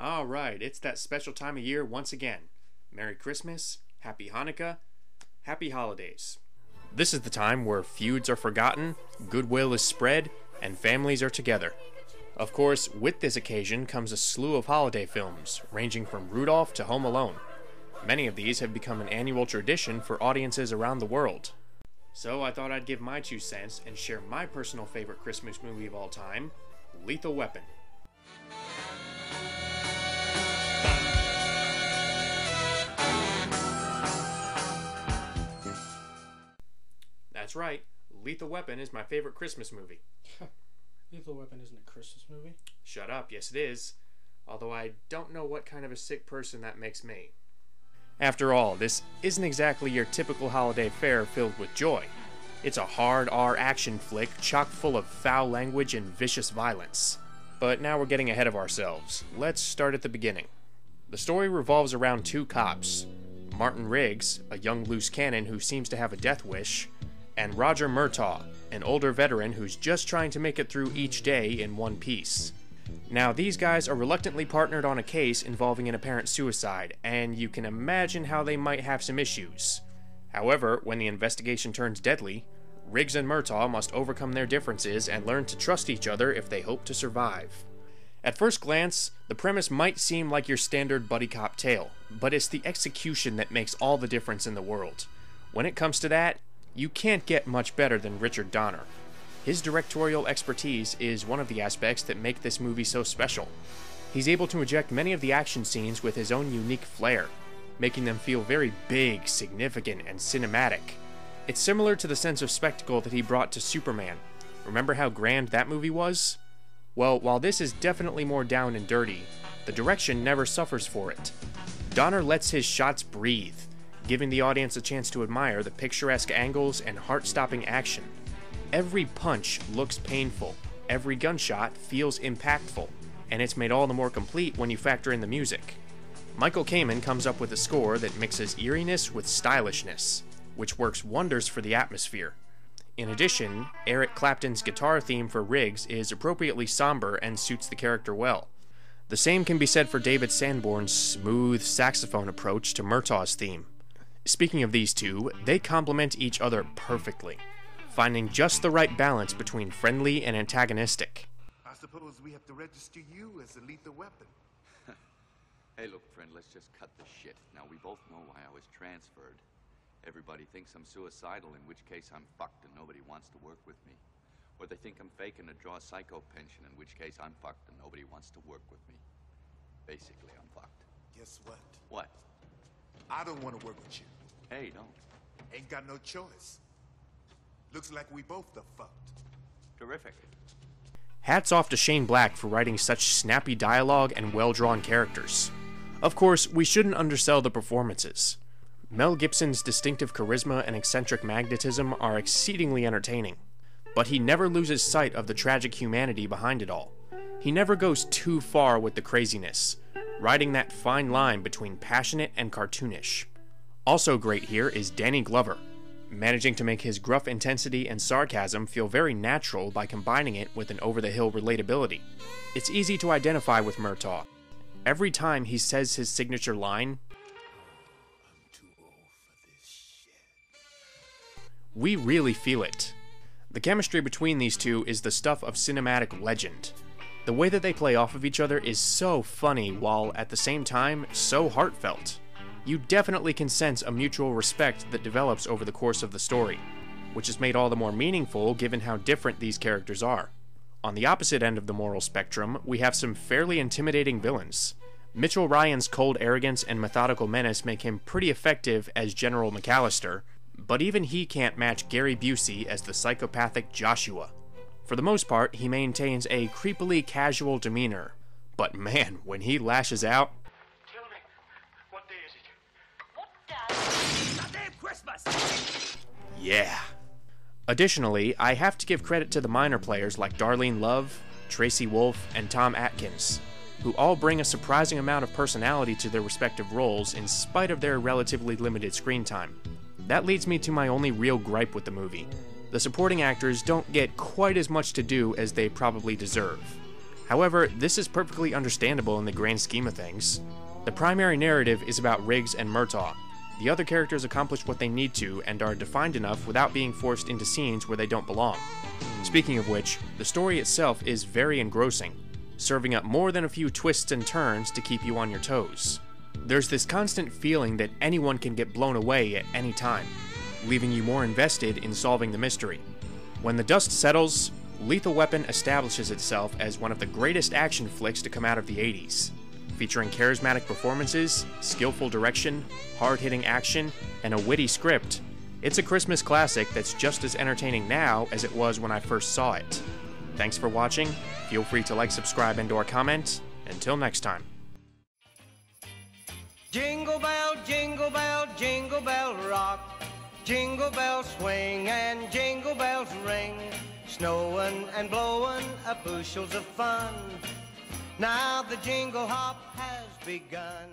Alright, it's that special time of year once again. Merry Christmas, Happy Hanukkah, Happy Holidays. This is the time where feuds are forgotten, goodwill is spread, and families are together. Of course, with this occasion comes a slew of holiday films, ranging from Rudolph to Home Alone. Many of these have become an annual tradition for audiences around the world. So I thought I'd give my 2 cents and share my personal favorite Christmas movie of all time, Lethal Weapon. That's right, Lethal Weapon is my favorite Christmas movie. Lethal Weapon isn't a Christmas movie? Shut up, yes it is. Although I don't know what kind of a sick person that makes me. After all, this isn't exactly your typical holiday fare filled with joy. It's a hard R action flick chock full of foul language and vicious violence. But now we're getting ahead of ourselves. Let's start at the beginning. The story revolves around 2 cops. Martin Riggs, a young loose cannon who seems to have a death wish, and Roger Murtaugh, an older veteran who's just trying to make it through each day in one piece. Now, these guys are reluctantly partnered on a case involving an apparent suicide, and you can imagine how they might have some issues. However, when the investigation turns deadly, Riggs and Murtaugh must overcome their differences and learn to trust each other if they hope to survive. At first glance, the premise might seem like your standard buddy cop tale, but it's the execution that makes all the difference in the world. When it comes to that, you can't get much better than Richard Donner. His directorial expertise is one of the aspects that make this movie so special. He's able to inject many of the action scenes with his own unique flair, making them feel very big, significant, and cinematic. It's similar to the sense of spectacle that he brought to Superman. Remember how grand that movie was? Well, while this is definitely more down and dirty, the direction never suffers for it. Donner lets his shots breathe, giving the audience a chance to admire the picturesque angles and heart-stopping action. Every punch looks painful, every gunshot feels impactful, and it's made all the more complete when you factor in the music. Michael Kamen comes up with a score that mixes eeriness with stylishness, which works wonders for the atmosphere. In addition, Eric Clapton's guitar theme for Riggs is appropriately somber and suits the character well. The same can be said for David Sanborn's smooth saxophone approach to Murtaugh's theme. Speaking of these two, they complement each other perfectly, finding just the right balance between friendly and antagonistic. I suppose we have to register you as a lethal weapon. Hey, look, friend, let's just cut the shit. Now, we both know why I was transferred. Everybody thinks I'm suicidal, in which case I'm fucked and nobody wants to work with me. Or they think I'm faking to draw a psycho pension, in which case I'm fucked and nobody wants to work with me. Basically, I'm fucked. Guess what? What? I don't want to work with you. Hey, don't. Ain't got no choice. Looks like we both are fucked. Terrific. Hats off to Shane Black for writing such snappy dialogue and well-drawn characters. Of course, we shouldn't undersell the performances. Mel Gibson's distinctive charisma and eccentric magnetism are exceedingly entertaining, but he never loses sight of the tragic humanity behind it all. He never goes too far with the craziness, riding that fine line between passionate and cartoonish. Also great here is Danny Glover, managing to make his gruff intensity and sarcasm feel very natural by combining it with an over-the-hill relatability. It's easy to identify with Murtaugh. Every time he says his signature line, I'm too old for this shit. we really feel it. The chemistry between these two is the stuff of cinematic legend. The way that they play off of each other is so funny while at the same time so heartfelt. You definitely can sense a mutual respect that develops over the course of the story, which is made all the more meaningful given how different these characters are. On the opposite end of the moral spectrum, we have some fairly intimidating villains. Mitchell Ryan's cold arrogance and methodical menace make him pretty effective as General McAllister, but even he can't match Gary Busey as the psychopathic Joshua. For the most part, he maintains a creepily casual demeanor, but man, when he lashes out, Tell me, what day is it? What day? Goddamn Christmas! yeah. Additionally, I have to give credit to the minor players like Darlene Love, Tracy Wolf, and Tom Atkins, who all bring a surprising amount of personality to their respective roles in spite of their relatively limited screen time. That leads me to my only real gripe with the movie. The supporting actors don't get quite as much to do as they probably deserve. However, this is perfectly understandable in the grand scheme of things. The primary narrative is about Riggs and Murtaugh. The other characters accomplish what they need to and are defined enough without being forced into scenes where they don't belong. Speaking of which, the story itself is very engrossing, serving up more than a few twists and turns to keep you on your toes. There's this constant feeling that anyone can get blown away at any time, leaving you more invested in solving the mystery. When the dust settles, Lethal Weapon establishes itself as one of the greatest action flicks to come out of the 80s. Featuring charismatic performances, skillful direction, hard-hitting action, and a witty script, it's a Christmas classic that's just as entertaining now as it was when I first saw it. Thanks for watching, feel free to like, subscribe, and/or comment. Until next time. Jingle bell, jingle bell rock. Jingle bells swing and jingle bells ring. Snowing and blowing a bushels of fun. Now the jingle hop has begun.